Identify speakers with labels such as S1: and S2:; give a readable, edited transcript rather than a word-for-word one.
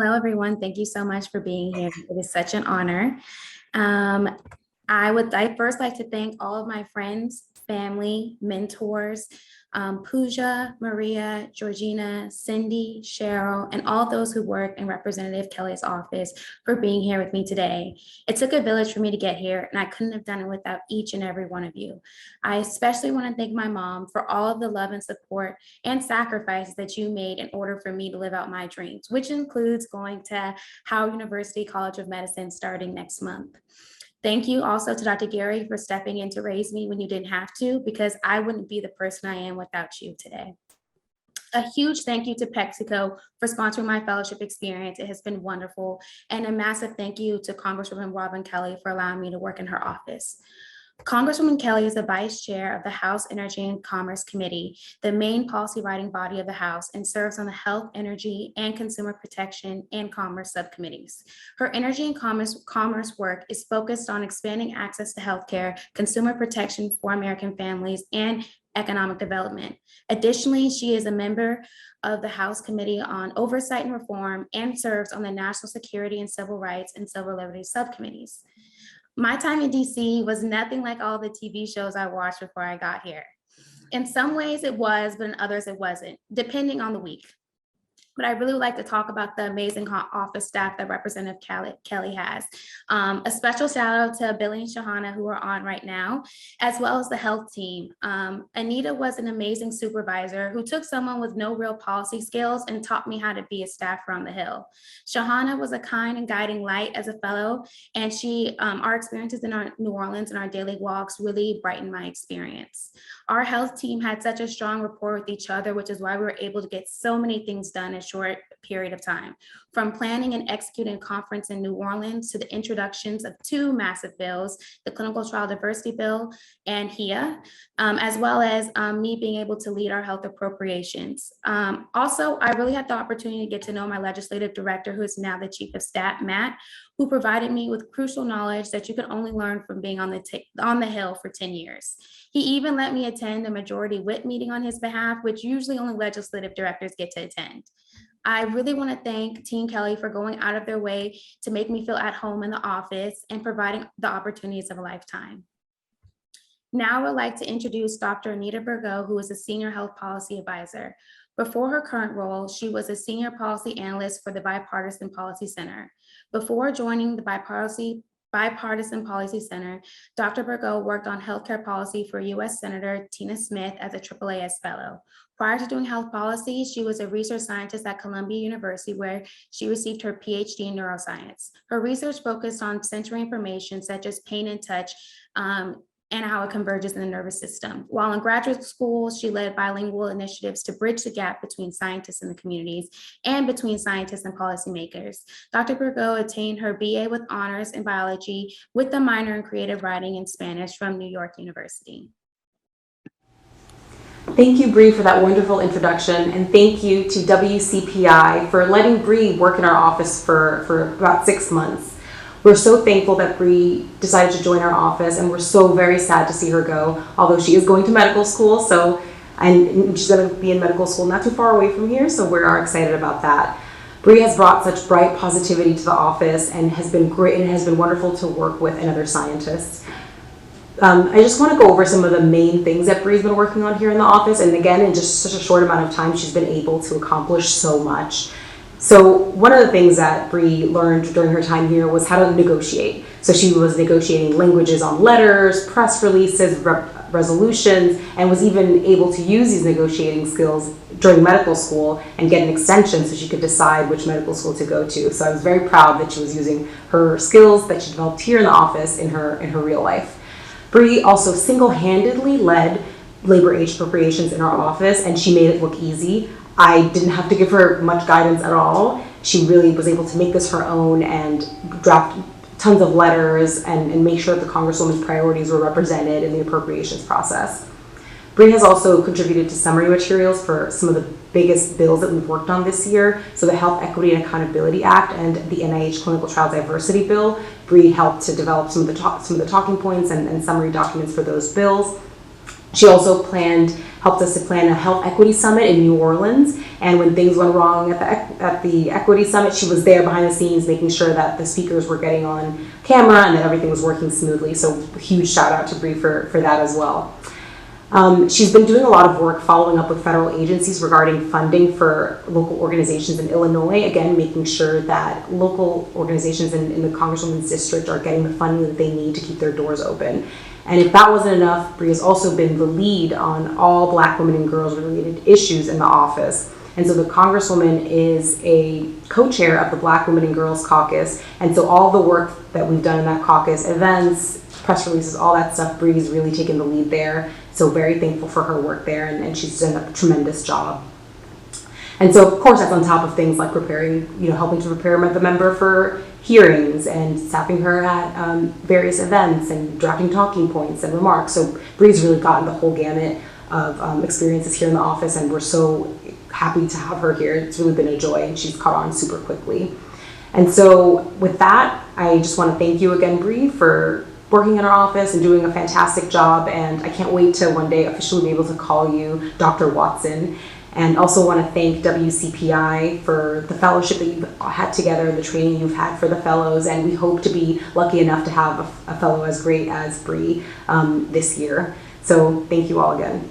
S1: Hello, everyone. Thank you so much for being here. It is such an honor. I'd first like to thank all of my friends, family, mentors, Pooja, Maria, Georgina, Cindy, Cheryl, and all those who work in Representative Kelly's office for being here with me today. It took a village for me to get here, and I couldn't have done it without each and every one of you. I especially want to thank my mom for all of the love and support and sacrifices that you made in order for me to live out my dreams, which includes going to Howard University College of Medicine starting next month. Thank you also to Dr. Gary for stepping in to raise me when you didn't have to, because I wouldn't be the person I am without you today. A huge thank you to PepsiCo for sponsoring my fellowship experience. It has been wonderful. And a massive thank you to Congresswoman Robin Kelly for allowing me to work in her office. Congresswoman Kelly is the vice chair of the House Energy and Commerce Committee, the main policy writing body of the House, and serves on the Health, Energy, and Consumer Protection and Commerce subcommittees. Her energy and commerce work is focused on expanding access to healthcare, consumer protection for American families, and economic development. Additionally, she is a member of the House Committee on Oversight and Reform and serves on the National Security and Civil Rights and Civil Liberties subcommittees. My time in DC was nothing like all the TV shows I watched before I got here. In some ways it was, but in others it wasn't, depending on the week. But I really would like to talk about the amazing office staff that Representative Kelly has. A special shout out to Billy and Shahana, who are on right now, as well as the health team. Anita was an amazing supervisor who took someone with no real policy skills and taught me how to be a staffer on the Hill. Shahana was a kind and guiding light as a fellow, and our experiences in New Orleans and our daily walks really brightened my experience. Our health team had such a strong rapport with each other, which is why we were able to get so many things done in a short period of time. From planning and executing a conference in New Orleans to the introductions of two massive bills, the Clinical Trial Diversity Bill and HIA, as well as me being able to lead our health appropriations. Also, I really had the opportunity to get to know my legislative director, who is now the chief of staff, Matt, who provided me with crucial knowledge that you could only learn from being on the Hill for 10 years. He even let me attend a majority whip meeting on his behalf, which usually only legislative directors get to attend. I really want to thank Team Kelly for going out of their way to make me feel at home in the office and providing the opportunities of a lifetime. Now I would like to introduce Dr. Anita Burgo, who is a senior health policy advisor. Before her current role, she was a senior policy analyst for the Bipartisan Policy Center. Before joining the Bipartisan Policy Center, Dr. Burgo worked on healthcare policy for U.S. Senator Tina Smith as a AAAS fellow. Prior to doing health policy, she was a research scientist at Columbia University, where she received her PhD in neuroscience. Her research focused on sensory information such as pain and touch, and how it converges in the nervous system. While in graduate school, she led bilingual initiatives to bridge the gap between scientists and the communities and between scientists and policymakers. Dr. Burgo attained her BA with honors in biology with a minor in creative writing in Spanish from New York University.
S2: Thank you, Bree, for that wonderful introduction, and thank you to WCPI for letting Bree work in our office for about 6 months. We're so thankful that Bree decided to join our office, and we're so very sad to see her go, although she is going to medical school, and she's going to be in medical school not too far away from here, so we are excited about that. Bree has brought such bright positivity to the office and has been great, and it has been wonderful to work with and other scientists. I just want to go over some of the main things that Bree's been working on here in the office, and again, in just such a short amount of time, she's been able to accomplish so much. So one of the things that Bree learned during her time here was how to negotiate. So she was negotiating languages on letters, press releases, resolutions, and was even able to use these negotiating skills during medical school and get an extension so she could decide which medical school to go to. So I was very proud that she was using her skills that she developed here in the office in her real life. Bree also single-handedly led labor age appropriations in our office, and she made it look easy. I didn't have to give her much guidance at all. She really was able to make this her own and draft tons of letters and make sure that the Congresswoman's priorities were represented in the appropriations process. Bree has also contributed to summary materials for some of the biggest bills that we've worked on this year. So the Health Equity and Accountability Act and the NIH Clinical Trial Diversity Bill. Bree helped to develop some of the talking points and summary documents for those bills. She also planned helped us to plan a health equity summit in New Orleans. And when things went wrong at the equity summit, she was there behind the scenes making sure that the speakers were getting on camera and that everything was working smoothly. So huge shout out to Bree for that as well. She's been doing a lot of work following up with federal agencies regarding funding for local organizations in Illinois, again, making sure that local organizations in the Congresswoman's district are getting the funding that they need to keep their doors open. And if that wasn't enough, Bree has also been the lead on all Black women and girls related issues in the office. And so the Congresswoman is a co-chair of the Black Women and Girls Caucus. And so all the work that we've done in that caucus, events, press releases, all that stuff, Bree's really taken the lead there. So very thankful for her work there, and she's done a tremendous job. And so of course that's on top of things like preparing, helping to prepare the member for hearings and staffing her at various events and drafting talking points and remarks. So Bree's really gotten the whole gamut of experiences here in the office, and we're so happy to have her here. It's really been a joy, and she's caught on super quickly. And so with that, I just want to thank you again, Bree, for working in our office and doing a fantastic job, and I can't wait to one day officially be able to call you Dr. Watson. And also want to thank WCPI for the fellowship that you've had together, the training you've had for the fellows, and we hope to be lucky enough to have a fellow as great as Bree this year. So thank you all again.